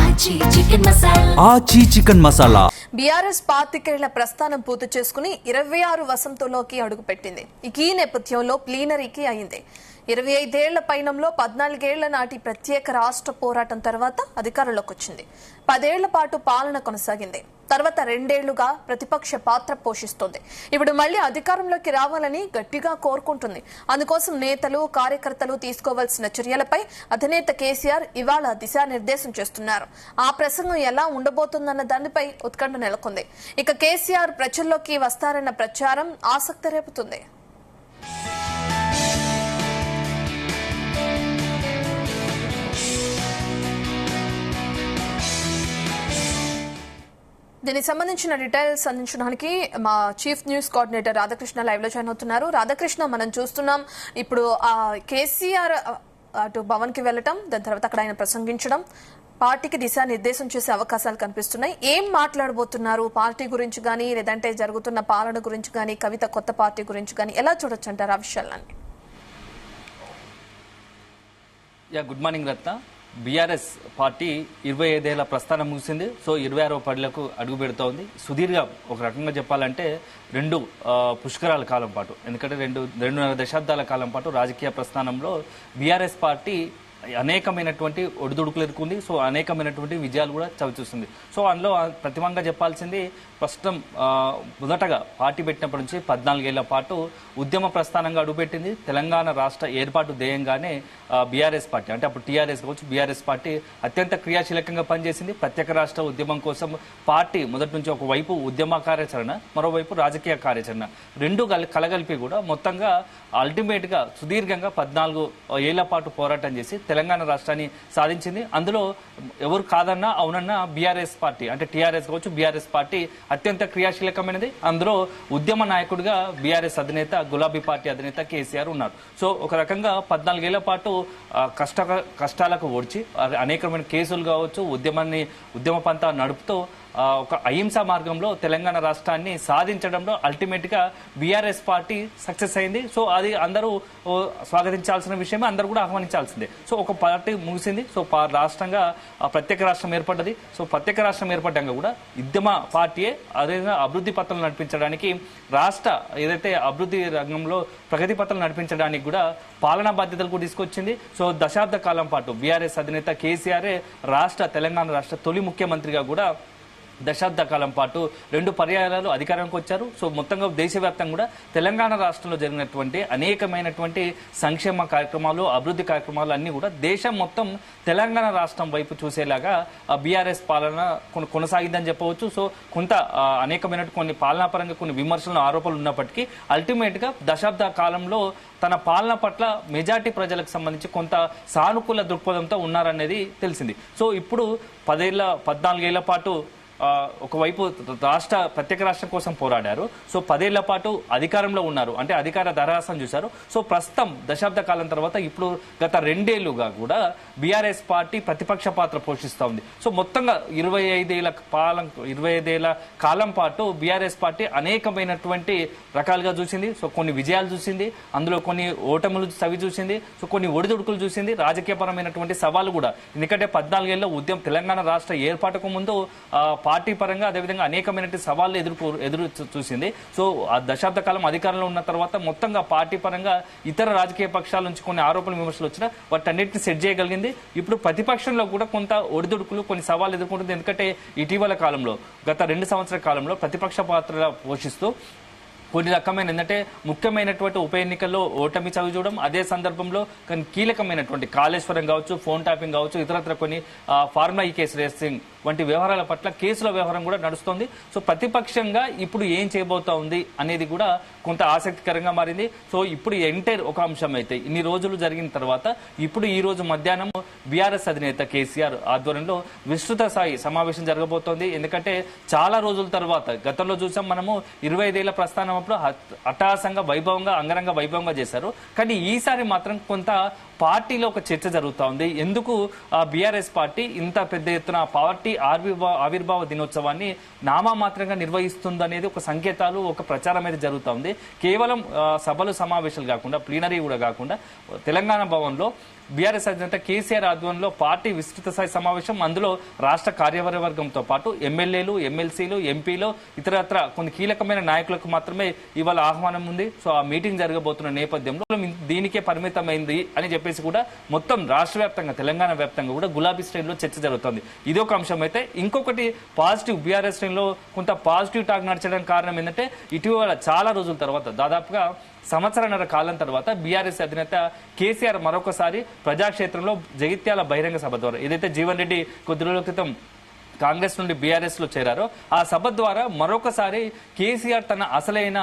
ఆచి chicken masala. BRS పాతికేళ్ల ప్రస్థానం పూర్తి చేసుకుని 26 వసంతంలోకి అడుగుపెట్టింది. ఈ నేపథ్యంలో ప్లీనరీకి అయింది. 25 ఏళ్ల పయనంలో 14 ఏళ్ల నాటి ప్రత్యేక రాష్ట్ర పోరాటం తర్వాత అధికారంలోకి వచ్చింది. 10 ఏళ్ల పాటు పాలన కొనసాగింది. తర్వాత 2 ఏళ్లుగా ప్రతిపక్ష పాత్ర పోషిస్తోంది. ఇప్పుడు మళ్లీ అధికారంలోకి రావాలని గట్టిగా కోరుకుంటుంది. అందుకోసం నేతలు, కార్యకర్తలు తీసుకోవాల్సిన చర్యలపై అధినేత కేసీఆర్ ఇవాళ దిశానిర్దేశం చేస్తున్నారు. ఆ ప్రసంగం ఎలా ఉండబోతుందన్న దానిపై ఉత్కంఠ నెలకొంది. ఇక కేసీఆర్ ప్రజల్లోకి వస్తారన్న ప్రచారం ఆసక్తి రేపుతుంది. దీనికి సంబంధించిన డీటెయిల్స్ అందించడానికి మా chief news coordinator Radhakrishna live లో జాయిన్ అవుతున్నారు. రాధాకృష్ణ, మనం చూస్తున్నాం ఇప్పుడు కేసీఆర్ అటు భవన్ కి వెళ్లటం, దాని తర్వాత అక్కడ ఆయన ప్రసంగించడం, పార్టీకి దిశానిర్దేశం చేసే అవకాశాలు కనిపిస్తున్నాయి. ఏం మాట్లాడబోతున్నారు? పార్టీ గురించి కానీ, లేదంటే జరుగుతున్న పాలన గురించి కానీ, కవిత కొత్త పార్టీ గురించి కానీ ఎలా చూడొచ్చు అంటారు ఆ విషయాలని? గుడ్ మార్నింగ్ రత్న. బీఆర్ఎస్ పార్టీ 25 ఏళ్ల ప్రస్థానం ముగిసింది. సో 26వ పడిలకు అడుగు పెడుతోంది. సుదీర్ఘ ఒక రకంగా చెప్పాలంటే 2 పుష్కరాల కాలం పాటు, ఎందుకంటే 2.5 దశాబ్దాల కాలం పాటు రాజకీయ ప్రస్థానంలో బీఆర్ఎస్ పార్టీ అనేకమైనటువంటి ఒడిదుడుకులు ఎదుర్కొంది. సో అనేకమైనటువంటి విజయాలు కూడా చవిచూస్తుంది. సో అందులో ప్రతిమంగా చెప్పాల్సింది, ప్రస్తుతం మొదటగా పార్టీ పెట్టినప్పటి నుంచి 14 ఏళ్ల పాటు ఉద్యమ ప్రస్థానంగా అడుగుపెట్టింది. తెలంగాణ రాష్ట్ర ఏర్పాటు ధ్యేయంగానే బీఆర్ఎస్ పార్టీ, అంటే అప్పుడు టీఆర్ఎస్ కావచ్చు, బీఆర్ఎస్ పార్టీ అత్యంత క్రియాశీలకంగా పనిచేసింది. ప్రత్యేక రాష్ట్ర ఉద్యమం కోసం పార్టీ మొదటి నుంచి ఒకవైపు ఉద్యమ కార్యాచరణ, మరోవైపు రాజకీయ కార్యాచరణ రెండు కలగలిపి కూడా మొత్తంగా అల్టిమేట్ గా సుదీర్ఘంగా 14 ఏళ్ల పాటు పోరాటం చేసి తెలంగాణ రాష్ట్రాన్ని సాధించింది. అందులో ఎవరు కాదన్నా అవునన్నా బీఆర్ఎస్ పార్టీ, అంటే టీఆర్ఎస్ కావచ్చు, బీఆర్ఎస్ పార్టీ అత్యంత క్రియాశీలకమైనది. అందులో ఉద్యమ నాయకుడిగా బీఆర్ఎస్ అధినేత, గులాబీ పార్టీ అధినేత కేసీఆర్ ఉన్నారు. సో ఒక రకంగా 14 ఏళ్ల పాటు కష్టాలకు ఓడ్చి అనేకమైన కేసులు కావచ్చు, ఉద్యమ పంతా నడుపుతూ ఒక అహింసా మార్గంలో తెలంగాణ రాష్ట్రాన్ని సాధించడంలో అల్టిమేట్ గా బీఆర్ఎస్ పార్టీ సక్సెస్ అయింది. సో అది అందరూ స్వాగతించాల్సిన విషయమే, అందరూ కూడా ఆహ్వానించాల్సిందే. సో ఒక పార్టీ ముగిసింది. సో రాష్ట్రంగా ప్రత్యేక రాష్ట్రం ఏర్పడ్డది. సో ప్రత్యేక రాష్ట్రం ఏర్పడ్డాక కూడా ఉద్యమ పార్టీయే అదేవిధంగా అభివృద్ధి పత్రాలు నడిపించడానికి, రాష్ట్ర ఏదైతే అభివృద్ధి రంగంలో ప్రగతి పత్రాలు నడిపించడానికి కూడా పాలనా బాధ్యతలు కూడా తీసుకొచ్చింది. సో దశాబ్ద కాలం పాటు బీఆర్ఎస్ అధినేత కేసీఆర్ తెలంగాణ రాష్ట్ర తొలి ముఖ్యమంత్రిగా కూడా దశాబ్ద కాలం పాటు 2 పర్యాయాలు అధికారానికి వచ్చారు. సో మొత్తంగా దేశవ్యాప్తంగా కూడా తెలంగాణ రాష్ట్రంలో జరిగినటువంటి అనేకమైనటువంటి సంక్షేమ కార్యక్రమాలు, అభివృద్ధి కార్యక్రమాలు అన్ని కూడా దేశం మొత్తం తెలంగాణ రాష్ట్రం వైపు చూసేలాగా బీఆర్ఎస్ పాలన కొనసాగిందని చెప్పవచ్చు. సో కొంత అనేకమైన కొన్ని పాలనాపరంగా కొన్ని విమర్శలు, ఆరోపణలు ఉన్నప్పటికీ అల్టిమేట్ గా దశాబ్ద కాలంలో తన పాలన పట్ల మెజార్టీ ప్రజలకు సంబంధించి కొంత సానుకూల దృక్పథంతో ఉన్నారనేది తెలిసింది. సో ఇప్పుడు 14 ఏళ్ల పాటు ఒకవైపు ప్రత్యేక రాష్ట్రం కోసం పోరాడారు. సో 10 ఏళ్ల పాటు అధికారంలో ఉన్నారు, అంటే అధికార దరహాసం చూశారు. సో ప్రస్తుతం దశాబ్ద కాలం తర్వాత ఇప్పుడు గత 2 ఏళ్లుగా కూడా బీఆర్ఎస్ పార్టీ ప్రతిపక్ష పాత్ర పోషిస్తూ ఉంది. సో మొత్తంగా 25 ఏళ్ల కాలం పాటు బీఆర్ఎస్ పార్టీ అనేకమైనటువంటి రకాలుగా చూసింది. సో కొన్ని విజయాలు చూసింది, అందులో కొన్ని ఓటములు చవి చూసింది, సో కొన్ని ఒడిదుడుకులు చూసింది, రాజకీయపరమైనటువంటి సవాలు కూడా. ఎందుకంటే 14 ఏళ్ల ఉద్యమం, తెలంగాణ రాష్ట్ర ఏర్పాటుకు ముందు పార్టీ పరంగా అదేవిధంగా అనేకమైన సవాళ్లు ఎదురు చూసింది. సో ఆ దశాబ్ద కాలం అధికారంలో ఉన్న తర్వాత మొత్తంగా పార్టీ పరంగా ఇతర రాజకీయ పక్షాల నుంచి కొన్ని ఆరోపణలు, విమర్శలు వచ్చినా వాటన్నిటిని సెట్ చేయగలిగింది. ఇప్పుడు ప్రతిపక్షంలో కూడా కొంత ఒడిదుడుకులు, కొన్ని సవాళ్లు ఎదుర్కొంటుంది. ఎందుకంటే ఇటీవల కాలంలో, గత 2 సంవత్సరాల కాలంలో ప్రతిపక్ష పాత్ర పోషిస్తూ కొన్ని రకమైన ఏంటంటే ముఖ్యమైనటువంటి ఉప ఎన్నికల్లో ఓటమి చవి చూడడం, అదే సందర్భంలో కొన్ని కీలకమైనటువంటి కాళేశ్వరం కావచ్చు, ఫోన్ ట్యాపింగ్ కావచ్చు, ఇతరత్ర కొన్ని ఫార్ములా ఈ కేసు రేసింగ్ వంటి వ్యవహారాల పట్ల కేసుల వ్యవహారం కూడా నడుస్తోంది. సో ప్రతిపక్షంగా ఇప్పుడు ఏం చేయబోతా ఉంది అనేది కూడా కొంత ఆసక్తికరంగా మారింది. సో ఇప్పుడు ఎంటైర్ ఒక అంశం అయితే ఇన్ని రోజులు జరిగిన తర్వాత ఇప్పుడు ఈ రోజు మధ్యాహ్నం బీఆర్ఎస్ అధినేత కేసీఆర్ ఆధ్వర్యంలో విస్తృత స్థాయి సమావేశం జరగబోతోంది. ఎందుకంటే చాలా రోజుల తర్వాత, గతంలో చూసాం మనము 25 ఏళ్ల ప్రస్థానం అప్పుడు అట్టహాసంగా వైభవంగా, అంగరంగ వైభవంగా చేశారు. కానీ ఈసారి మాత్రం కొంత పార్టీలో ఒక చర్చ జరుగుతూ ఉంది. ఎందుకు బీఆర్ఎస్ పార్టీ ఇంత పెద్ద ఎత్తున పార్టీ ఆవిర్భావ దినోత్సవాన్ని నామమాత్రంగా నిర్వహిస్తుందనేది ఒక సంకేతాలు, ఒక ప్రచారం అయితే జరుగుతుంది. కేవలం సభలు సమావేశాలు కాకుండా, ప్లీనరీ కూడా కాకుండా తెలంగాణ భవన్లో బీఆర్ఎస్ అధినేత కేసీఆర్ ఆధ్వర్యంలో పార్టీ విస్తృత స్థాయి సమావేశం. అందులో రాష్ట్ర కార్యవర్గంతో పాటు ఎమ్మెల్యేలు, ఎమ్మెల్సీలు, ఎంపీలు, ఇతరత్ర కొన్ని కీలకమైన నాయకులకు మాత్రమే ఇవాళ ఆహ్వానం ఉంది. సో ఆ మీటింగ్ జరగబోతున్న నేపథ్యంలో దీనికే పరిమితమైంది అని చెప్పేసి కూడా మొత్తం రాష్ట్ర వ్యాప్తంగా, తెలంగాణ వ్యాప్తంగా కూడా గులాబీ శ్రేణిలో చర్చ జరుగుతుంది. ఇది ఒక అంశం అయితే, ఇంకొకటి పాజిటివ్, బీఆర్ఎస్ శ్రేణిలో కొంత పాజిటివ్ టాక్ నడచడానికి కారణం ఏంటంటే ఇటీవల చాలా రోజుల తర్వాత, దాదాపుగా సంవత్సరన్నర కాలం తర్వాత బీఆర్ఎస్ అధినేత కేసీఆర్ మరొకసారి ప్రజాక్షేత్రంలో జగిత్యాల బహిరంగ సభ ద్వారా, ఏదైతే జీవన్ రెడ్డి కొద్ది రోజుల క్రితం కాంగ్రెస్ నుండి బీఆర్ఎస్ లో చేరారో ఆ సభ ద్వారా మరొకసారి కేసీఆర్ తన అసలైన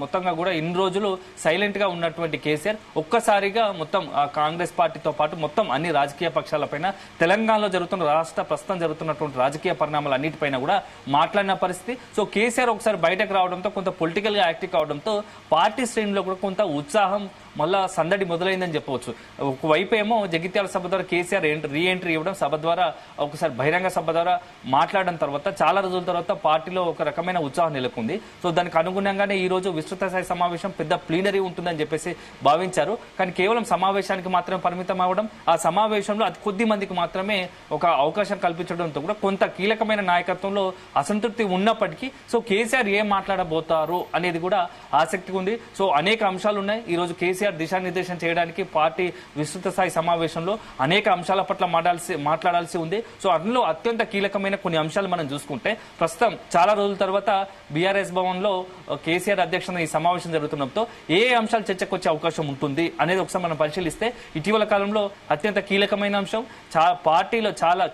మొత్తంగా కూడా ఇన్ని రోజులు సైలెంట్ గా ఉన్నటువంటి కేసీఆర్ ఒక్కసారిగా మొత్తం కాంగ్రెస్ పార్టీతో పాటు మొత్తం అన్ని రాజకీయ పక్షాలపైన, తెలంగాణలో ప్రస్తుతం జరుగుతున్నటువంటి రాజకీయ పరిణామాలు అన్నిటిపైన కూడా మాట్లాడిన పరిస్థితి. సో కేసీఆర్ ఒకసారి బయటకు రావడంతో, కొంత పొలిటికల్ గా యాక్టివ్ కావడంతో పార్టీ శ్రేణిలో కూడా కొంత ఉత్సాహం, మళ్ళా సందడి మొదలైందని చెప్పవచ్చు. ఒకవైపు ఏమో జగిత్యాల సభ ద్వారా కేసీఆర్ రీ ఎంట్రీ ఇవ్వడం, సభ ద్వారా ఒకసారి బహిరంగ సభ ద్వారా మాట్లాడడం తర్వాత చాలా రోజుల తర్వాత పార్టీలో ఒక రకమైన ఉత్సాహం నెలకొంది. సో దానికి అనుగుణంగానే ఈ రోజు విస్తృత స్థాయి సమావేశం, పెద్ద ప్లీనరీ ఉంటుందని చెప్పేసి భావించారు. కానీ కేవలం సమావేశానికి మాత్రమే పరిమితం అవ్వడం, ఆ సమావేశంలో అతి కొద్ది మందికి మాత్రమే ఒక అవకాశం కల్పించడంతో కూడా కొంత కీలకమైన నాయకత్వంలో అసంతృప్తి ఉన్నప్పటికీ సో కేసీఆర్ ఏం మాట్లాడబోతారు అనేది కూడా ఆసక్తిగా ఉంది. సో అనేక అంశాలు ఉన్నాయి. ఈ రోజు కేసీఆర్ దిశానిర్దేశం చేయడానికి పార్టీ విస్తృత స్థాయి సమావేశంలో అనేక అంశాల పట్ల మాట్లాడాల్సి ఉంది. సో అందులో అత్యంత కీలకమైన కొన్ని అంశాలు మనం చూసుకుంటే, ప్రస్తుతం చాలా రోజుల తర్వాత బీఆర్ఎస్ భవన్ లో కేసీఆర్ అధ్యక్షతన ఈ సమావేశం జరుగుతుండటంతో ఏ అంశాలు చర్చకు వచ్చే అవకాశం ఉంటుంది అనేది ఒకసారి మనం పరిశీలిస్తే, ఇటీవల కాలంలో అత్యంత కీలకమైన అంశం, పార్టీలో చాలా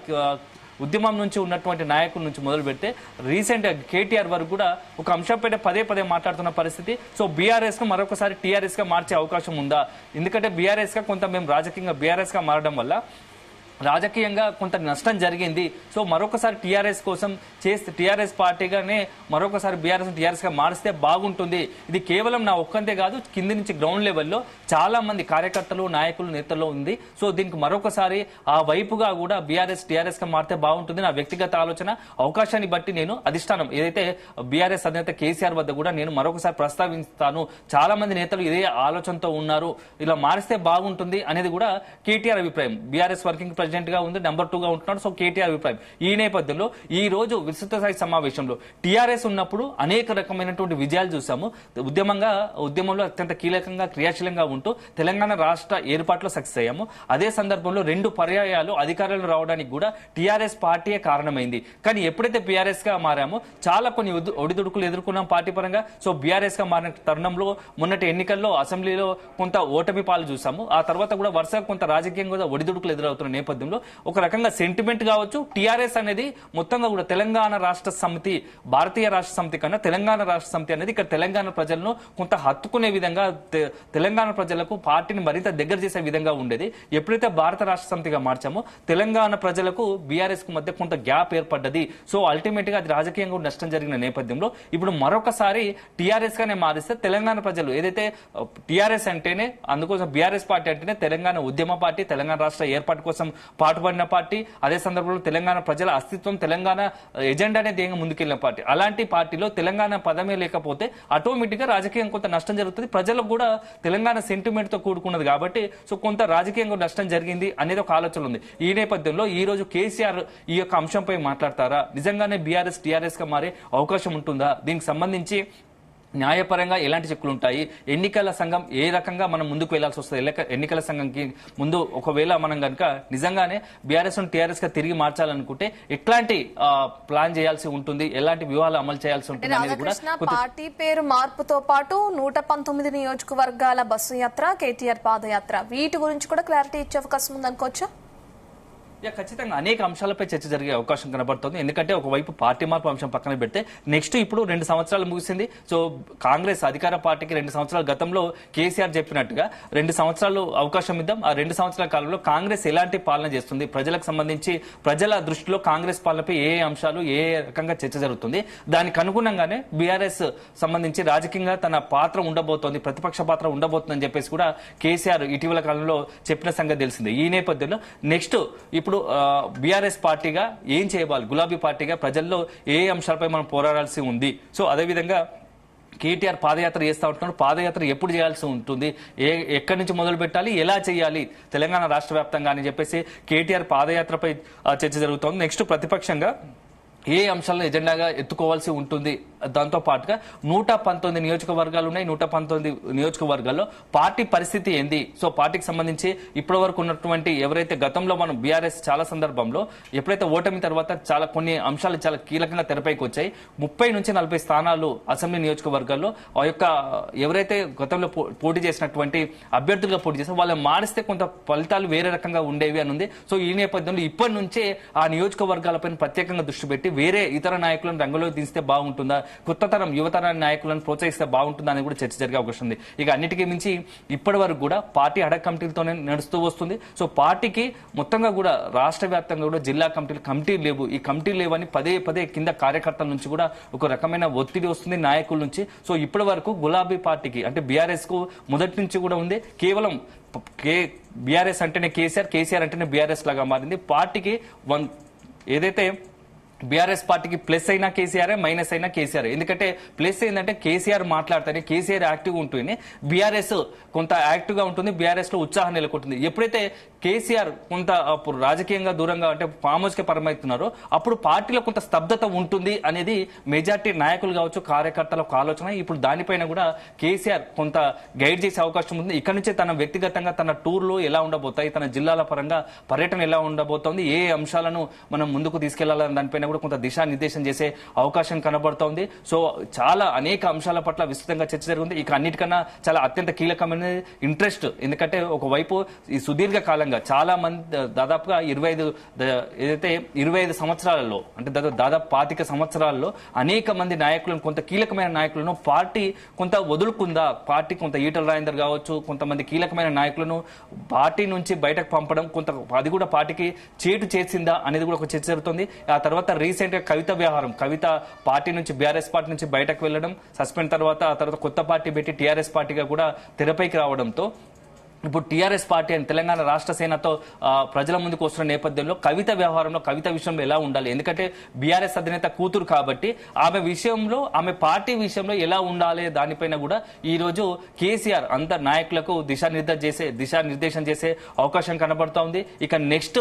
ఉద్యమం నుంచి ఉన్నటువంటి నాయకుల నుంచి మొదలు పెడితే రీసెంట్ గా కేటీఆర్ వరకు కూడా ఒక అంశంపై పదే పదే మాట్లాడుతున్న పరిస్థితి. సో బీఆర్ఎస్ ను మరొకసారి టీఆర్ఎస్ గా మార్చే అవకాశం ఉందా? ఎందుకంటే బీఆర్ఎస్ గా కొంత మేము రాజకీయంగా బీఆర్ఎస్ గా మారడం వల్ల రాజకీయంగా కొంత నష్టం జరిగింది. సో మరొకసారి టీఆర్ఎస్ కోసం చేస్తే, టీఆర్ఎస్ పార్టీగానే మరొకసారి టీఆర్ఎస్ గా మారిస్తే బాగుంటుంది. ఇది కేవలం నా ఒక్కంతే కాదు, కింది నుంచి గ్రౌండ్ లెవెల్లో చాలా మంది కార్యకర్తలు, నాయకులు, నేతల్లో ఉంది. సో దీనికి మరొకసారి ఆ వైపుగా కూడా టీఆర్ఎస్ గా మారితే బాగుంటుంది. నా వ్యక్తిగత ఆలోచన, అవకాశాన్ని బట్టి నేను అధిష్టానం ఏదైతే బీఆర్ఎస్ అధినేత కేసీఆర్ వద్ద కూడా నేను మరొకసారి ప్రస్తావిస్తాను. చాలా మంది నేతలు ఇదే ఆలోచనతో ఉన్నారు, ఇలా మారిస్తే బాగుంటుంది అనేది కూడా కేటీఆర్ అభిప్రాయం. బీఆర్ఎస్ వర్కింగ్ ప్రెసిడెంట్ గా ఉంది, నెంబర్ 2 గా ఉంటున్నాడు. సో కేటీఆర్ అభిప్రాయం. ఈ నేపథ్యంలో ఈ రోజు విస్తృత స్థాయి సమావేశంలో టీఆర్ఎస్ ఉన్నప్పుడు అనేక రకమైనటువంటి విజయాలు చూసాము. ఉద్యమంలో అత్యంత కీలకంగా, క్రియాశీలంగా ఉంటూ తెలంగాణ రాష్ట్ర ఏర్పాటులో సక్సెస్ అయ్యాము. అదే సందర్భంలో 2 పర్యాయాలు అధికారంలో రావడానికి కూడా టీఆర్ఎస్ పార్టీయే కారణమైంది. కానీ ఎప్పుడైతే బీఆర్ఎస్ గా మారామో చాలా కొన్ని ఒడిదుడుకులు ఎదుర్కొన్నాం పార్టీ పరంగా. సో బీఆర్ఎస్ గా మారిన తరుణంలో మొన్నటి ఎన్నికల్లో అసెంబ్లీలో కొంత ఓటమి పాలు చూసాము. ఆ తర్వాత కూడా వరుసగా కొంత రాజకీయంగా ఒడిదుడుకులు ఎదురవుతున్న నేపథ్యంలో ఒక రకంగా సెంటిమెంట్ కావచ్చు, టీఆర్ఎస్ అనేది మొత్తంగా కూడా తెలంగాణ రాష్ట్ర సమితి, భారతీయ రాష్ట్ర సమితి కన్నా తెలంగాణ రాష్ట్ర సమితి అనేది ఇక్కడ తెలంగాణ ప్రజలను కొంత హత్తుకునే విధంగా, తెలంగాణ ప్రజలకు పార్టీని మరింత దగ్గర చేసే విధంగా ఉండేది. ఎప్పుడైతే భారత రాష్ట్ర సమితిగా మార్చామో తెలంగాణ ప్రజలకు బీఆర్ఎస్ కు మధ్య కొంత గ్యాప్ ఏర్పడ్డది. సో అల్టిమేట్ గా అది రాజకీయంగా నష్టం జరిగిన నేపథ్యంలో ఇప్పుడు మరొకసారి టీఆర్ఎస్ గానే మారిస్తే తెలంగాణ ప్రజలు ఏదైతే టీఆర్ఎస్ అంటేనే, అందుకోసం బీఆర్ఎస్ పార్టీ అంటేనే తెలంగాణ ఉద్యమ పార్టీ, తెలంగాణ రాష్ట్ర ఏర్పాటు కోసం పాటుపడిన పార్టీ, అదే సందర్భంలో తెలంగాణ ప్రజల అస్తిత్వం, తెలంగాణ ఎజెండానే ధ్యేయంగా ముందుకెళ్లిన పార్టీ. అలాంటి పార్టీలో తెలంగాణ పదమే లేకపోతే ఆటోమేటిక్ గా రాజకీయం కొంత నష్టం జరుగుతుంది. ప్రజలకు కూడా తెలంగాణ సెంటిమెంట్ తో కూడుకున్నది కాబట్టి సో కొంత రాజకీయంగా నష్టం జరిగింది అనేది ఒక ఆలోచన ఉంది. ఈ నేపథ్యంలో ఈ రోజు కేసీఆర్ ఈ యొక్క అంశంపై మాట్లాడతారా? నిజంగానే బీఆర్ఎస్ టీఆర్ఎస్ గా మారే అవకాశం ఉంటుందా? దీనికి సంబంధించి న్యాయపరంగా ఎలాంటి చిక్కులు ఉంటాయి? ఎన్నికల సంఘం ఏ రకంగా మనం ముందుకు వెళ్లాల్సి వస్తుంది? ఎన్నికల సంఘంకి ముందు ఒకవేళ మనం కనుక నిజంగానే బీఆర్ఎస్ టీఆర్ఎస్ గా తిరిగి మార్చాలనుకుంటే ఎట్లాంటి ప్లాన్ చేయాల్సి ఉంటుంది, ఎలాంటి వ్యూహాలు అమలు చేయాల్సి ఉంటుంది అనేది కూడా. పార్టీ పేరు మార్పుతో పాటు 119 నియోజకవర్గాల బస్సు యాత్ర, కేటీఆర్ పాదయాత్ర, వీటి గురించి కూడా క్లారిటీ ఇచ్చే అవకాశం ఉందనుకోవచ్చా? ఖచ్చితంగా అనేక అంశాలపై చర్చ జరిగే అవకాశం కనబడుతుంది. ఎందుకంటే ఒకవైపు పార్టీ మార్పు అంశం పక్కన పెడితే నెక్స్ట్ ఇప్పుడు 2 సంవత్సరాలు ముగిసింది. సో కాంగ్రెస్ అధికార పార్టీకి 2 సంవత్సరాల గతంలో కేసీఆర్ చెప్పినట్టుగా 2 సంవత్సరాలు అవకాశం ఇద్దాం. ఆ 2 సంవత్సరాల కాలంలో కాంగ్రెస్ ఎలాంటి పాలన చేస్తుంది, ప్రజలకు సంబంధించి ప్రజల దృష్టిలో కాంగ్రెస్ పాలనపై ఏ అంశాలు, ఏ రకంగా చర్చ జరుగుతుంది, దానికి అనుగుణంగానే బీఆర్ఎస్ సంబంధించి రాజకీయంగా తన పాత్ర ఉండబోతోంది, ప్రతిపక్ష పాత్ర ఉండబోతుందని చెప్పేసి కూడా కేసీఆర్ ఇటీవల కాలంలో చెప్పిన సంగతి తెలిసిందే. ఈ నేపథ్యంలో నెక్స్ట్ ఇప్పుడు ఇప్పుడు బీఆర్ఎస్ పార్టీగా ఏం చేయాలి, గులాబీ పార్టీగా ప్రజల్లో ఏ అంశాలపై మనం పోరాడాల్సి ఉంది. సో అదేవిధంగా కేటీఆర్ పాదయాత్ర చేస్తూ ఉంటున్నారు. పాదయాత్ర ఎప్పుడు చేయాల్సి ఉంటుంది, ఎక్కడి నుంచి మొదలు పెట్టాలి, ఎలా చేయాలి తెలంగాణ రాష్ట్ర వ్యాప్తంగా అని చెప్పేసి కేటీఆర్ పాదయాత్రపై చర్చ జరుగుతోంది. నెక్స్ట్ ప్రతిపక్షంగా ఏ అంశాలను ఎజెండాగా ఎత్తుకోవాల్సి ఉంటుంది. దాంతో పాటుగా 119 నియోజకవర్గాలు ఉన్నాయి. 119 నియోజకవర్గాల్లో పార్టీ పరిస్థితి ఏంది, సో పార్టీకి సంబంధించి ఇప్పటి వరకు ఉన్నటువంటి ఎవరైతే గతంలో మనం బీఆర్ఎస్ చాలా సందర్భంలో ఎప్పుడైతే ఓటమి తర్వాత చాలా కొన్ని అంశాలు చాలా కీలకంగా తెరపైకి వచ్చాయి. 30 నుంచి 40 స్థానాలు అసెంబ్లీ నియోజకవర్గాల్లో ఆ యొక్క ఎవరైతే గతంలో పోటీ చేసినటువంటి అభ్యర్థులుగా పోటీ చేశారో వాళ్ళని మారిస్తే కొంత ఫలితాలు వేరే రకంగా ఉండేవి అని ఉంది. సో ఈ నేపథ్యంలో ఇప్పటి నుంచే ఆ నియోజకవర్గాలపైన ప్రత్యేకంగా దృష్టి పెట్టి వేరే ఇతర నాయకులను రంగంలోకి తీస్తే బాగుంటుందా, కొత్త తరం యువతర నాయకులను ప్రోత్సహిస్తే బాగుంటుందా అని కూడా చర్చ జరిగే అవకాశం ఉంది. ఇక అన్నిటికీ మించి ఇప్పటి వరకు కూడా పార్టీ అడగ కమిటీలతోనే నడుస్తూ వస్తుంది. సో పార్టీకి మొత్తంగా కూడా రాష్ట్ర వ్యాప్తంగా కూడా జిల్లా కమిటీలు లేవు. ఈ కమిటీలు లేవని పదే పదే కింద కార్యకర్తల నుంచి కూడా ఒక రకమైన ఒత్తిడి వస్తుంది నాయకుల నుంచి. సో ఇప్పటి వరకు గులాబీ పార్టీకి అంటే బీఆర్ఎస్ కు మొదటి నుంచి కూడా ఉంది. కేవలం బీఆర్ఎస్ అంటేనే కేసీఆర్ అంటేనే బీఆర్ఎస్ లాగా మారింది. పార్టీకి ఏదైతే బీఆర్ఎస్ పార్టీకి ప్లస్ అయినా కేసీఆర్, మైనస్ అయినా కేసీఆర్. ఎందుకంటే ప్లస్ ఏంటంటే కేసీఆర్ మాట్లాడితేనే కేసీఆర్ యాక్టివ్ ఉంటుంది, బీఆర్ఎస్ కొంత యాక్టివ్ గా ఉంటుంది, బీఆర్ఎస్ లో ఉత్సాహం నెలకొంటుంది. ఎప్పుడైతే కేసీఆర్ కొంత రాజకీయంగా దూరంగా అంటే ఫామ్ హౌస్ కి పరమవుతున్నారో అప్పుడు పార్టీలో కొంత స్తబ్దత ఉంటుంది అనేది మెజార్టీ నాయకులు కావచ్చు కార్యకర్తల ఒక ఆలోచన. ఇప్పుడు దానిపైన కూడా కేసీఆర్ కొంత గైడ్ చేసే అవకాశం ఉంది. ఇక్కడ నుంచే తన వ్యక్తిగతంగా తన టూర్లు ఎలా ఉండబోతాయి, తన జిల్లాల పరంగా పర్యటన ఎలా ఉండబోతోంది, ఏ అంశాలను మనం ముందుకు తీసుకెళ్లాలని దానిపైన కూడా కొంత దిశానిర్దేశం చేసే అవకాశం కనబడుతోంది. సో చాలా అనేక అంశాల పట్ల విస్తృతంగా చర్చ జరుగుతుంది. ఇక అన్నిటికన్నా చాలా అత్యంత కీలకమైన ఇంట్రెస్ట్, ఎందుకంటే ఒకవైపు ఈ సుదీర్ఘ కాలంగా చాలా మంది దాదాపుగా 25 సంవత్సరాలలో అంటే దాదాపు 25 సంవత్సరాల్లో అనేక మంది నాయకులను కొంత కీలకమైన నాయకులను పార్టీ కొంత వదులుకుందా, పార్టీ కొంత ఈటల రాజేందర్ కావచ్చు కొంతమంది కీలకమైన నాయకులను పార్టీ నుంచి బయటకు పంపడం కొంత అది కూడా పార్టీకి చేటు చేసిందా అనేది కూడా ఒక చర్చ జరుగుతుంది. ఆ తర్వాత రీసెంట్ గా కవిత పార్టీ నుంచి బీఆర్ఎస్ పార్టీ నుంచి బయటకు వెళ్లడం, సస్పెండ్ తర్వాత ఆ తర్వాత కొత్త పార్టీ పెట్టి టీఆర్ఎస్ పార్టీగా కూడా తెరపైకి రావడంతో ఇప్పుడు టీఆర్ఎస్ పార్టీ అని తెలంగాణ రాష్ట్ర సేనతో ప్రజల ముందుకు వస్తున్న నేపథ్యంలో కవిత వ్యవహారంలో కవిత విషయంలో ఎలా ఉండాలి, ఎందుకంటే బీఆర్ఎస్ అధినేత కూతురు కాబట్టి ఆమె విషయంలో ఆమె పార్టీ విషయంలో ఎలా ఉండాలి దానిపైన కూడా ఈ రోజు కేసీఆర్ అందరు నాయకులకు దిశానిర్దేశం చేసే అవకాశం కనబడుతూ ఉంది. ఇక నెక్స్ట్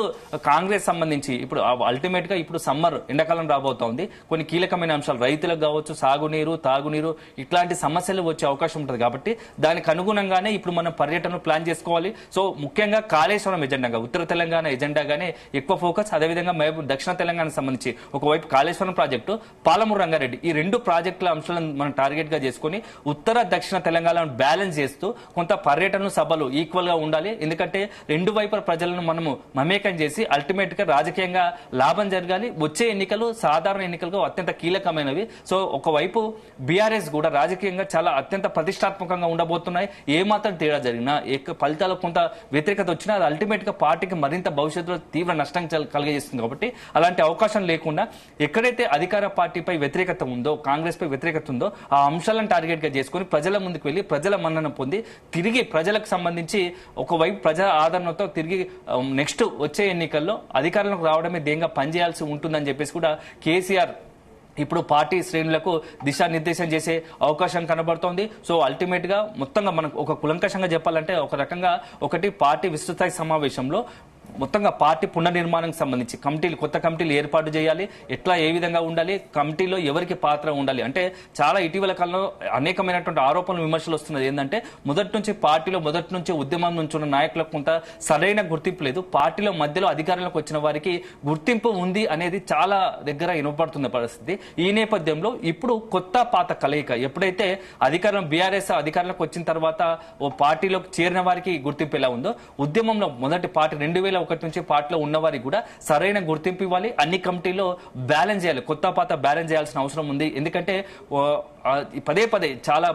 కాంగ్రెస్ సంబంధించి ఇప్పుడు అల్టిమేట్ గా ఇప్పుడు సమ్మర్ ఎండాకాలం రాబోతోంది. కొన్ని కీలకమైన అంశాలు రైతులకు కావచ్చు, సాగునీరు తాగునీరు ఇట్లాంటి సమస్యలు వచ్చే అవకాశం ఉంటుంది. కాబట్టి దానికి అనుగుణంగానే ఇప్పుడు మనం పర్యటన ప్లాన్ చేసుకోవాలి. సో ముఖ్యంగా కాళేశ్వరం ఎజెండాగా ఉత్తర తెలంగాణ ఎజెండాగానే ఎక్కువ ఫోకస్. అదేవిధంగా మహబూబ్ దక్షిణ తెలంగాణ సంబంధించి ఒకవైపు కాళేశ్వరం ప్రాజెక్టు, పాలమూరు రంగారెడ్డి ఈ 2 ప్రాజెక్టుల అంశాలను మనం టార్గెట్ గా చేసుకుని ఉత్తర దక్షిణ తెలంగాణను బ్యాలెన్స్ చేస్తూ కొంత పర్యటన సభలు ఈక్వల్ గా ఉండాలి. ఎందుకంటే 2 వైపుల ప్రజలను మనము మమేకం చేసి అల్టిమేట్ గా రాజకీయంగా లాభం జరగాలి. వచ్చే ఎన్నికలు సాధారణ ఎన్నికలుగా అత్యంత కీలకమైనవి. సో ఒకవైపు బీఆర్ఎస్ కూడా రాజకీయంగా చాలా అత్యంత ప్రతిష్టాత్మకంగా ఉండబోతున్నాయి. ఏమాత్రం తేడా జరిగినా ఫలితాలకు కొంత వ్యతిరేకత వచ్చినా అది అల్టిమేట్ గా పార్టీకి మరింత భవిష్యత్తులో తీవ్ర నష్టం కలిగజేస్తుంది. కాబట్టి అలాంటి అవకాశం లేకుండా ఎక్కడైతే అధికార పార్టీపై వ్యతిరేకత ఉందో, కాంగ్రెస్ పై వ్యతిరేకత ఉందో ఆ అంశాలను టార్గెట్ గా చేసుకుని ప్రజల ముందుకు వెళ్లి ప్రజల మన్నన పొంది తిరిగి ప్రజలకు సంబంధించి ఒకవైపు ప్రజా ఆదరణతో తిరిగి నెక్స్ట్ వచ్చే ఎన్నికల్లో అధికారంలోకి రావడమే ధ్యేయంగా పనిచేయాల్సి ఉంటుందని చెప్పేసి కూడా కేసీఆర్ ఇప్పుడు పార్టీ శ్రేణులకు దిశానిర్దేశం చేసే అవకాశం కనబడుతోంది. సో అల్టిమేట్ గా మొత్తంగా మనకు ఒక కులంకషంగా చెప్పాలంటే ఒక రకంగా ఒకటి పార్టీ విస్తృత సమావేశంలో మొత్తంగా పార్టీ పునర్నిర్మాణానికి సంబంధించి కొత్త కమిటీలు ఏర్పాటు చేయాలి, ఎట్లా ఏ విధంగా ఉండాలి, కమిటీలో ఎవరికి పాత్ర ఉండాలి. అంటే చాలా ఇటీవల కాలంలో అనేకమైనటువంటి ఆరోపణలు విమర్శలు వస్తున్నది ఏంటంటే పార్టీలో మొదటి నుంచి ఉద్యమం నుంచి ఉన్న నాయకులకు కొంత సరైన గుర్తింపు లేదు, పార్టీలో మధ్యలో అధికారంలోకి వచ్చిన వారికి గుర్తింపు ఉంది అనేది చాలా దగ్గర వినపడుతున్న పరిస్థితి. ఈ నేపథ్యంలో ఇప్పుడు కొత్త పాత కలయిక ఎప్పుడైతే బీఆర్ఎస్ అధికారంలోకి వచ్చిన తర్వాత ఓ పార్టీలోకి చేరిన వారికి గుర్తింపు ఎలా ఉందో ఉద్యమంలో మొదటి పార్టీ 2001 నుంచి పార్టీలో ఉన్నవారికి కూడా సరైన గుర్తింపు ఇవ్వాలి. అన్ని కమిటీలో బ్యాలెన్స్ చేయాలి, కొత్త పాత బ్యాలెన్స్ చేయాల్సిన అవసరం ఉంది. ఎందుకంటే పదే చాలా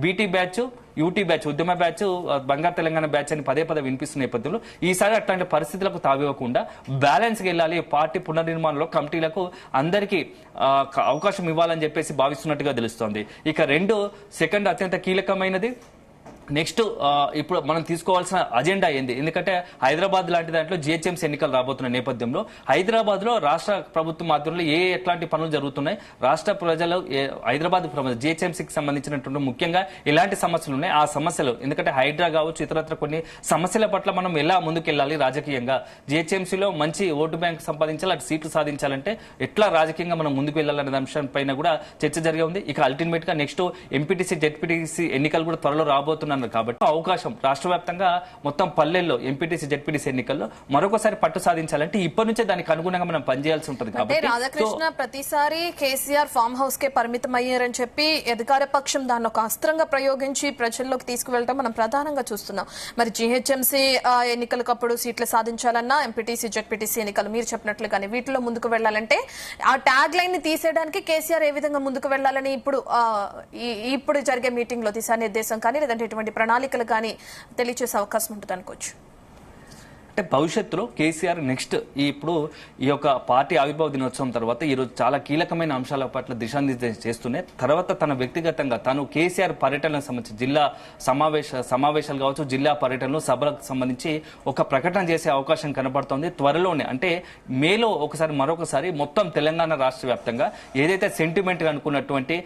బీటీ బ్యాచ్, యూటీ బ్యాచ్, ఉద్యమ బ్యాచ్, బంగారు తెలంగాణ బ్యాచ్ అని పదే వినిపిస్తున్న నేపథ్యంలో ఈసారి అట్లాంటి పరిస్థితులకు తావివ్వకుండా బ్యాలెన్స్ గా వెళ్ళాలి. పార్టీ పునర్నిర్మాణంలో కమిటీలకు అందరికీ అవకాశం ఇవ్వాలని చెప్పేసి భావిస్తున్నట్టుగా తెలుస్తోంది. ఇక సెకండ్ అత్యంత కీలకమైనది నెక్స్ట్ ఇప్పుడు మనం తీసుకోవాల్సిన అజెండా ఏంది? ఎందుకంటే హైదరాబాద్ లాంటి దాంట్లో జిహెచ్ఎంసీ ఎన్నికలు రాబోతున్న నేపథ్యంలో హైదరాబాద్ లో రాష్ట్ర ప్రభుత్వం ఆధ్వర్యంలో ఎట్లాంటి పనులు జరుగుతున్నాయి, రాష్ట్ర ప్రజలు హైదరాబాద్ జిహెచ్ఎంసీకి సంబంధించినటువంటి ముఖ్యంగా ఎలాంటి సమస్యలు ఉన్నాయి, ఆ సమస్యలు ఎందుకంటే హైడ్రా కావచ్చు ఇతరత్ర కొన్ని సమస్యల పట్ల మనం ఎలా ముందుకెళ్ళాలి రాజకీయంగా, జిహెచ్ఎంసీలో మంచి ఓటు బ్యాంక్ సంపాదించాలి, అటు సీట్లు సాధించాలంటే ఎట్లా రాజకీయంగా మనం ముందుకు వెళ్ళాలనే అంశం పైన కూడా చర్చ జరిగి ఉంది. ఇక అల్టిమేట్ గా నెక్స్ట్ ఎంపీటీసీ జెడ్పీటీసీ ఎన్నికలు కూడా త్వరలో రాబోతున్నారు కాబట్టి అవకాశం రాష్ట్ర వ్యాప్తంగా మొత్తం పల్లెల్లో ఎంపీటీసీ జెడ్పీటీసీ ఎన్నికల్లో మరొకసారి పట్టు సాధించాలంటే ఇప్పటి నుంచే దానికి అనుగుణంగా మనం పనిచేయాల్సి ఉంటుంది. అంటే రాధాకృష్ణ ప్రతిసారి కేసీఆర్ ఫామ్ హౌస్ కే పరిమితం అయ్యారని చెప్పి అధికార పక్షం దాన్ని ఒక అస్త్రంగా ప్రయోగించి ప్రజల్లోకి తీసుకువెళ్ళటం మనం ప్రధానంగా చూస్తున్నాం. మరి జీహెచ్ఎంసీ ఎన్నికలకప్పుడు సీట్లు సాధించాలన్నా ఎంపీటీసీ జెడ్పీటీసీ ఎన్నికలు మీరు చెప్పినట్లుగానే వీటిలో ముందుకు వెళ్లాలంటే ఆ ట్యాగ్ లైన్ ని తీసేయడానికి కేసీఆర్ ఏ విధంగా ముందుకు వెళ్లాలని ఇప్పుడు జరిగే మీటింగ్ లో దిశానిర్దేశం కానీ లేదంటే ఇటువంటి ప్రణాళికలు కానీ తెలియచేసే అవకాశం ఉంటుంది అనుకోవచ్చు. అంటే భవిష్యత్తులో కేసీఆర్ నెక్స్ట్ ఇప్పుడు ఈ యొక్క పార్టీ ఆవిర్భావ దినోత్సవం తర్వాత ఈరోజు చాలా కీలకమైన అంశాల పట్ల దిశానిర్దేశం చేస్తూనే తర్వాత తన వ్యక్తిగతంగా తను కేసీఆర్ పర్యటనకు సంబంధించి జిల్లా సమావేశాలు కావచ్చు, జిల్లా పర్యటనలు సభలకు సంబంధించి ఒక ప్రకటన చేసే అవకాశం కనబడుతోంది త్వరలోనే. అంటే మేలో మరొకసారి మొత్తం తెలంగాణ రాష్ట్ర వ్యాప్తంగా ఏదైతే సెంటిమెంట్ గా అనుకున్నటువంటి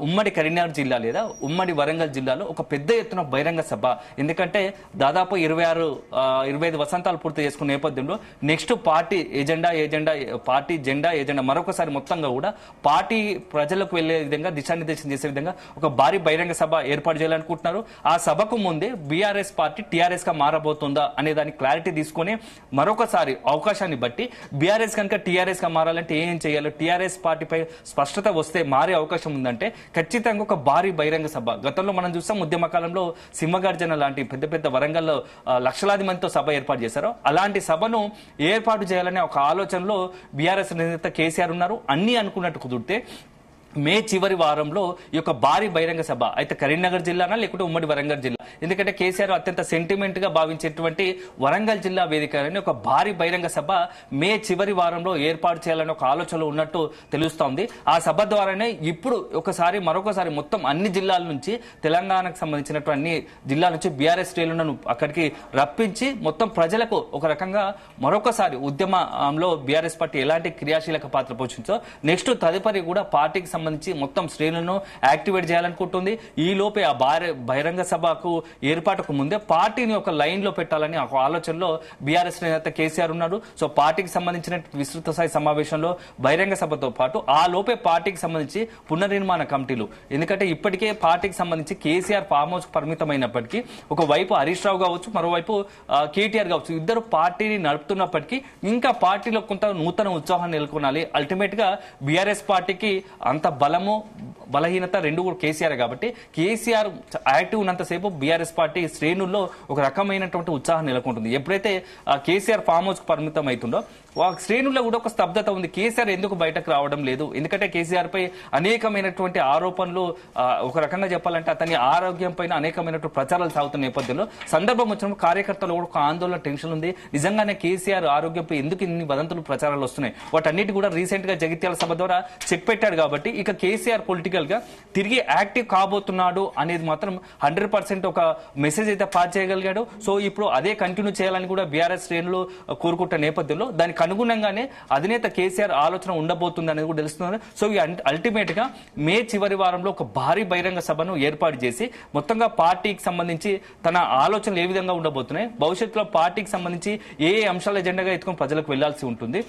ఉమ్మడి కరీంనగర్ జిల్లా లేదా ఉమ్మడి వరంగల్ జిల్లాలో ఒక పెద్ద ఎత్తున బహిరంగ సభ, ఎందుకంటే దాదాపు 25 వసంతాలు పూర్తి చేసుకున్న నేపథ్యంలో నెక్స్ట్ పార్టీ జెండా మరొకసారి మొత్తంగా కూడా పార్టీ ప్రజలకు వెళ్లే విధంగా దిశానిర్దేశం చేసే విధంగా ఒక భారీ బహిరంగ సభ ఏర్పాటు చేయాలనుకుంటున్నారు. ఆ సభకు ముందే బీఆర్ఎస్ పార్టీ టీఆర్ఎస్ గా మారబోతుందా అనే దానికి క్లారిటీ తీసుకుని మరొకసారి అవకాశాన్ని బట్టి బీఆర్ఎస్ కనుక టీఆర్ఎస్ గా మారాలంటే ఏం చేయాలో టీఆర్ఎస్ పార్టీపై స్పష్టత వస్తే మారే అవకాశం ఉందంటే ఖచ్చితంగా ఒక భారీ బహిరంగ సభ. గతంలో మనం చూస్తాం ఉద్యమ కాలంలో సింహగర్జన లాంటి పెద్ద పెద్ద వరంగల్లో లక్షలాది మందితో సభ ఏర్పాటు చేశారు. అలాంటి సభను ఏర్పాటు చేయాలనే ఒక ఆలోచనలో బీఆర్ఎస్ నేత కేసీఆర్ ఉన్నారు. అన్ని అనుకున్నట్టు కుదిరితే మే చివరి వారంలో ఈ యొక్క భారీ బహిరంగ సభ అయితే కరీంనగర్ జిల్లానా లేకుంటే ఉమ్మడి వరంగల్ జిల్లా, ఎందుకంటే కేసీఆర్ అత్యంత సెంటిమెంట్ గా భావించేటువంటి వరంగల్ జిల్లా వేదికని ఒక భారీ బహిరంగ సభ మే చివరి వారంలో ఏర్పాటు చేయాలని ఒక ఆలోచనలో ఉన్నట్టు తెలుస్తోంది. ఆ సభ ద్వారానే ఇప్పుడు మరొకసారి మొత్తం అన్ని జిల్లాల నుంచి తెలంగాణకు సంబంధించినటువంటి అన్ని జిల్లాల నుంచి బీఆర్ఎస్ శ్రేణులను అక్కడికి రప్పించి మొత్తం ప్రజలకు ఒక రకంగా మరొకసారి ఉద్యమంలో బీఆర్ఎస్ పార్టీ ఎలాంటి క్రియాశీలక పాత్ర పోషించో నెక్స్ట్ తదుపరి కూడా పార్టీకి సంబంధించి మొత్తం శ్రేణులను యాక్టివేట్ చేయాలనుకుంటుంది. ఈ లోపే ఆ బహిరంగ సభకు ఏర్పాటుకు ముందే పార్టీని ఒక లైన్ లో పెట్టాలని ఒక ఆలోచనలో బీఆర్ఎస్ నేత కేసీఆర్ ఉన్నారు. సో పార్టీకి సంబంధించిన విస్తృత స్థాయి సమావేశంలో బహిరంగ సభతో పాటు ఆ లోపే పార్టీకి సంబంధించి పునర్నిర్మాణ కమిటీలు, ఎందుకంటే ఇప్పటికే పార్టీకి సంబంధించి కేసీఆర్ ఫామ్ హౌస్ పరిమితమైనప్పటికీ ఒకవైపు హరీష్ రావు కావచ్చు, మరోవైపు కేటీఆర్ కావచ్చు, ఇద్దరు పార్టీని నడుపుతున్నప్పటికీ ఇంకా పార్టీలో కొంత నూతన ఉత్సాహాన్ని నెలకొనాలి. అల్టిమేట్ గా బీఆర్ఎస్ పార్టీకి అంత బలము బలహీనత రెండు కూడా కేసీఆర్ కాబట్టి కేసీఆర్ యాక్టివ్ ఉన్నంతసేపు బీఆర్ఎస్ పార్టీ శ్రేణుల్లో ఒక రకమైనటువంటి ఉత్సాహం నెలకొంటుంది. ఎప్పుడైతే కేసీఆర్ ఫామ్ హౌస్ పరిమితం అవుతుందో ఆ శ్రేణుల్లో కూడా ఒక స్తబ్దత ఉంది. కేసీఆర్ ఎందుకు బయటకు రావడం లేదు? ఎందుకంటే కేసీఆర్ పై అనేకమైనటువంటి ఆరోపణలు, ఒక రకంగా చెప్పాలంటే అతని ఆరోగ్యం పైన అనేకమైనటువంటి ప్రచారాలు సాగుతున్న నేపథ్యంలో సందర్భం వచ్చినప్పుడు కార్యకర్తలు కూడా ఒక ఆందోళన టెన్షన్ ఉంది. నిజంగానే కేసీఆర్ ఆరోగ్యంపై ఎందుకు ఇన్ని వదంతులు ప్రచారాలు వస్తున్నాయి? వాటన్నిటి కూడా రీసెంట్ గా జగిత్యాల సభ ద్వారా చెక్ పెట్టాడు కాబట్టి ఇక కేసీఆర్ పొలిటికల్ గా తిరిగి యాక్టివ్ కాబోతున్నాడు అనేది మాత్రం 100% ఒక మెసేజ్ అయితే పాస్ చేయగలిగాడు. సో ఇప్పుడు అదే కంటిన్యూ చేయాలని కూడా బీఆర్ఎస్ శ్రేణులు కోరుకుంటున్న నేపథ్యంలో దానికి అనుగుణంగానే అధినేత కేసీఆర్ ఆలోచన ఉండబోతుంది అనేది కూడా తెలుస్తుంది. సో అల్టిమేట్ గా మే చివరి వారంలో ఒక భారీ బహిరంగ సభను ఏర్పాటు చేసి మొత్తంగా పార్టీకి సంబంధించి తన ఆలోచనలు ఏ విధంగా ఉండబోతున్నాయి, భవిష్యత్తులో పార్టీకి సంబంధించి ఏ అంశాల ఎజెండాగా ఎత్తుకొని ప్రజలకు వెళ్లాల్సి ఉంటుంది,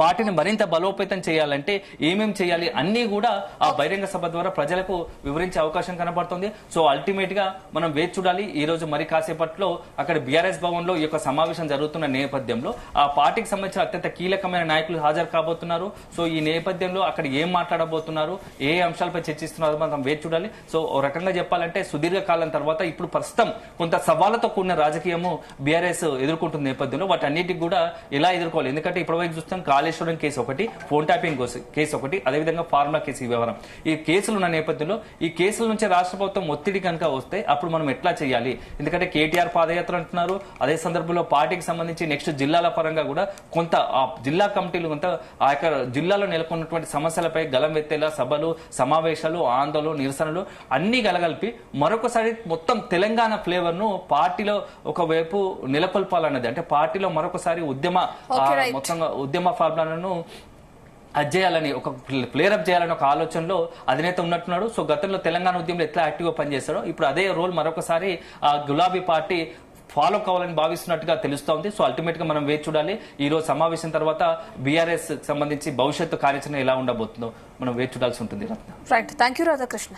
పార్టీని మరింత బలోపేతం చేయాలంటే ఏమేం చేయాలి అన్ని కూడా ఆ బహిరంగ సభ ద్వారా ప్రజలకు వివరించే అవకాశం కనబడుతుంది. సో అల్టిమేట్ గా మనం వేచి చూడాలి. ఈ రోజు మరి కాసేపట్లో అక్కడ బీఆర్ఎస్ భవన్ లో ఈ యొక్క సమావేశం జరుగుతున్న నేపథ్యంలో ఆ పార్టీకి సంబంధించిన అత్యంత కీలకమైన నాయకులు హాజరు కాబోతున్నారు. సో ఈ నేపథ్యంలో అక్కడ ఏం మాట్లాడబోతున్నారు, ఏ అంశాలపై చర్చిస్తున్నారో మనం వేచి చూడాలి. సో ఓ రకంగా చెప్పాలంటే సుదీర్ఘ కాలం తర్వాత ఇప్పుడు ప్రస్తుతం కొంత సవాళ్లతో కూడిన రాజకీయము బీఆర్ఎస్ ఎదుర్కొంటున్న నేపథ్యంలో వాటన్నిటికి కూడా ఎలా ఎదుర్కోవాలి, ఎందుకంటే ఇప్పటివరకు చూస్తాం కాళేశ్వరం కేసు ఒకటి, ఫోన్ ట్యాపింగ్ కేసు ఒకటి, అదేవిధంగా ఫార్ములా కేసు ఈ వ్యవహారం. ఈ కేసులు ఉన్న నేపథ్యంలో ఈ కేసుల నుంచి రాష్ట్ర ప్రభుత్వం ఒత్తిడి కనుక వస్తే అప్పుడు మనం ఎట్లా చేయాలి? ఎందుకంటే కేటీఆర్ పాదయాత్ర అంటున్నారు, అదే సందర్భంలో పార్టీకి సంబంధించి నెక్స్ట్ జిల్లాల పరంగా కూడా కొంత ఆ జిల్లా కమిటీలు కొంత ఆ యొక్క జిల్లాలో నెలకొన్నటువంటి సమస్యలపై గలం ఎత్తేలా సభలు, సమావేశాలు, ఆందోళనలు, నిరసనలు అన్ని కలగలిపి మరొకసారి మొత్తం తెలంగాణ ఫ్లేవర్ ను పార్టీలో ఒకవైపు నెలకొల్పాలన్నది, అంటే పార్టీలో మరొకసారి మొత్తంగా ఉద్యమ ఫార్ములాలను అది చేయాలని, ఒక ప్లేరప్ చేయాలని ఒక ఆలోచనలో అధినేత ఉన్నట్టున్నాడు. సో గతంలో తెలంగాణ ఉద్యమంలో ఎట్లా యాక్టివ్ గా పనిచేస్తాడో ఇప్పుడు అదే రోల్ మరొకసారి ఆ గులాబీ పార్టీ ఫాలో కావాలని భావిస్తున్నట్టుగా తెలుస్తోంది. సో అల్టిమేట్ గా మనం వేచి చూడాలి. ఈ రోజు సమావేశం తర్వాత బీఆర్ఎస్ సంబంధించి భవిష్యత్తు కార్యాచరణ ఎలా ఉండబోతుందో మనం వేచి చూడాల్సి ఉంటుంది. Right, thank you Radhakrishna.